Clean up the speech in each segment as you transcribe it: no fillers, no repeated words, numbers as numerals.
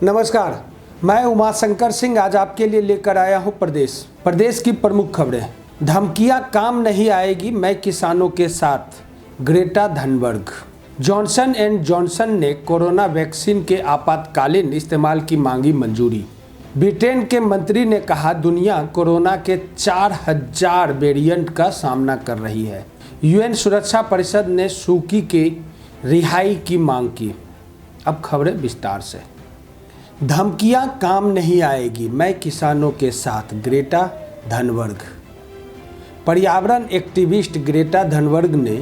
नमस्कार, मैं उमाशंकर सिंह आज आपके लिए लेकर आया हूं प्रदेश की प्रमुख खबरें। धमकियां काम नहीं आएगी, मैं किसानों के साथ, Greta Thunberg. Johnson and Johnson ने कोरोना वैक्सीन के आपातकालीन इस्तेमाल की मांगी मंजूरी। ब्रिटेन के मंत्री ने कहा दुनिया कोरोना के 4000 वेरिएंट का सामना कर रही है। यूएन सुरक्षा परिषद ने सू की के रिहाई की मांग की। अब खबरें विस्तार से। धमकियां काम नहीं आएगी, मैं किसानों के साथ, ग्रेटा थनबर्ग। पर्यावरण एक्टिविस्ट ग्रेटा थनबर्ग ने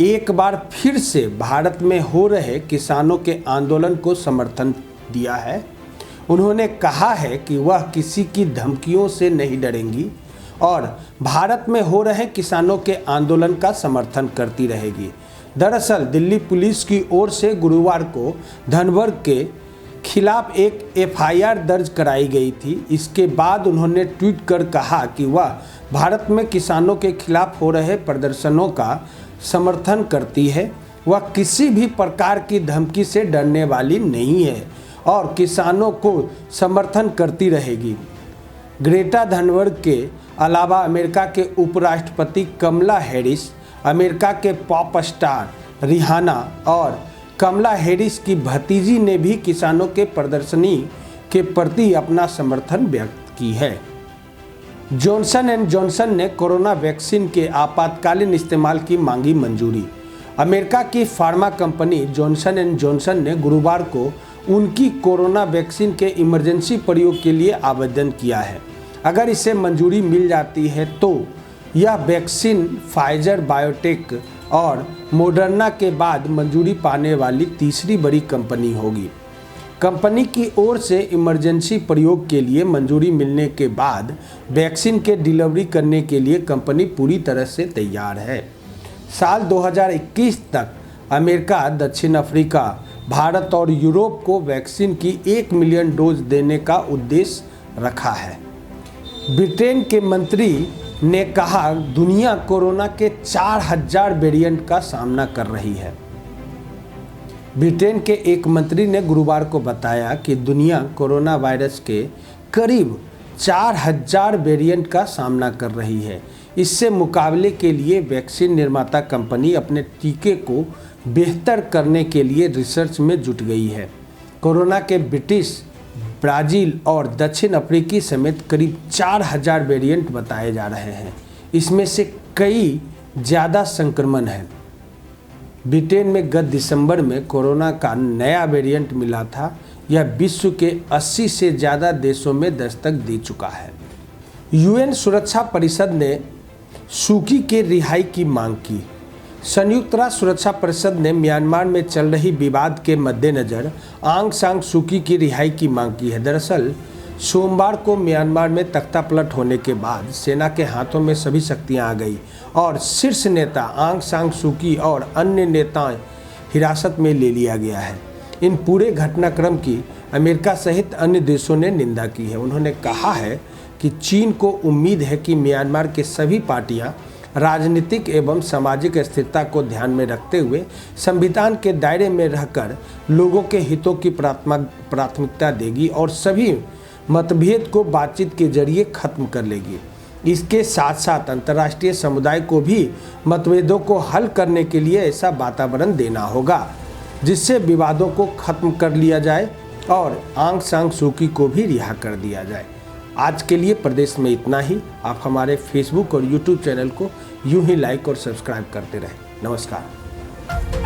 एक बार फिर से भारत में हो रहे किसानों के आंदोलन को समर्थन दिया है। उन्होंने कहा है कि वह किसी की धमकियों से नहीं डरेंगी और भारत में हो रहे किसानों के आंदोलन का समर्थन करती रहेगी। दरअसल दिल्ली पुलिस की ओर से गुरुवार को थनबर्ग के खिलाफ एक एफआईआर दर्ज कराई गई थी। इसके बाद उन्होंने ट्वीट कर कहा कि वह भारत में किसानों के खिलाफ हो रहे प्रदर्शनों का समर्थन करती है। वह किसी भी प्रकार की धमकी से डरने वाली नहीं है और किसानों को समर्थन करती रहेगी। ग्रेटा थनबर्ग के अलावा अमेरिका के उपराष्ट्रपति कमला हैरिस, अमेरिका के पॉप स्टार रिहाना और कमला हैरिस की भतीजी ने भी किसानों के प्रदर्शनी के प्रति अपना समर्थन व्यक्त की है। जॉनसन एंड जॉनसन ने कोरोना वैक्सीन के आपातकालीन इस्तेमाल की मांगी मंजूरी। अमेरिका की pharma company Johnson and Johnson ने गुरुवार को उनकी कोरोना वैक्सीन के इमरजेंसी प्रयोग के लिए आवेदन किया है। अगर इसे मंजूरी मिल जाती है तो यह वैक्सीन फाइजर बायोटेक और मॉडर्ना के बाद मंजूरी पाने वाली तीसरी बड़ी कंपनी होगी। कंपनी की ओर से इमरजेंसी प्रयोग के लिए मंजूरी मिलने के बाद वैक्सीन के डिलीवरी करने के लिए कंपनी पूरी तरह से तैयार है। साल 2021 तक अमेरिका, दक्षिण अफ्रीका, भारत और यूरोप को वैक्सीन की 1 मिलियन डोज देने का उद्देश्य रखा है। ब्रिटेन के मंत्री ने कहा दुनिया कोरोना के 4000 वेरिएंट का सामना कर रही है। ब्रिटेन के एक मंत्री ने गुरुवार को बताया कि दुनिया कोरोना वायरस के करीब 4000 वेरिएंट का सामना कर रही है। इससे मुकाबले के लिए वैक्सीन निर्माता कंपनी अपने टीके को बेहतर करने के लिए रिसर्च में जुट गई है। कोरोना के ब्रिटिश, ब्राज़ील और दक्षिण अफ्रीकी समेत करीब 4000 वेरिएंट बताए जा रहे हैं। इसमें से कई ज़्यादा संक्रमण हैं। ब्रिटेन में गत दिसंबर में कोरोना का नया वेरिएंट मिला था। यह विश्व के 80 से ज़्यादा देशों में दस्तक दे चुका है। यूएन सुरक्षा परिषद ने सू की के रिहाई की मांग की। संयुक्त राष्ट्र सुरक्षा परिषद ने म्यांमार में चल रही विवाद के मद्देनज़र आंग सान सू की रिहाई की मांग की है। दरअसल सोमवार को म्यांमार में तख्तापलट होने के बाद सेना के हाथों में सभी शक्तियां आ गई और शीर्ष नेता आंग सान सू की और अन्य नेताएं हिरासत में ले लिया गया है। इन पूरे घटनाक्रम की अमेरिका सहित अन्य देशों ने निंदा की है। उन्होंने कहा है कि चीन को उम्मीद है कि म्यांमार के सभी पार्टियां राजनीतिक एवं सामाजिक स्थिरता को ध्यान में रखते हुए संविधान के दायरे में रहकर लोगों के हितों की प्राथमिकता देगी और सभी मतभेद को बातचीत के जरिए खत्म कर लेगी। इसके साथ साथ अंतर्राष्ट्रीय समुदाय को भी मतभेदों को हल करने के लिए ऐसा वातावरण देना होगा जिससे विवादों को खत्म कर लिया जाए और आंग सान सू की को भी रिहा कर दिया जाए। आज के लिए प्रदेश में इतना ही। आप हमारे फेसबुक और यूट्यूब चैनल को यूं ही लाइक और सब्सक्राइब करते रहें। नमस्कार।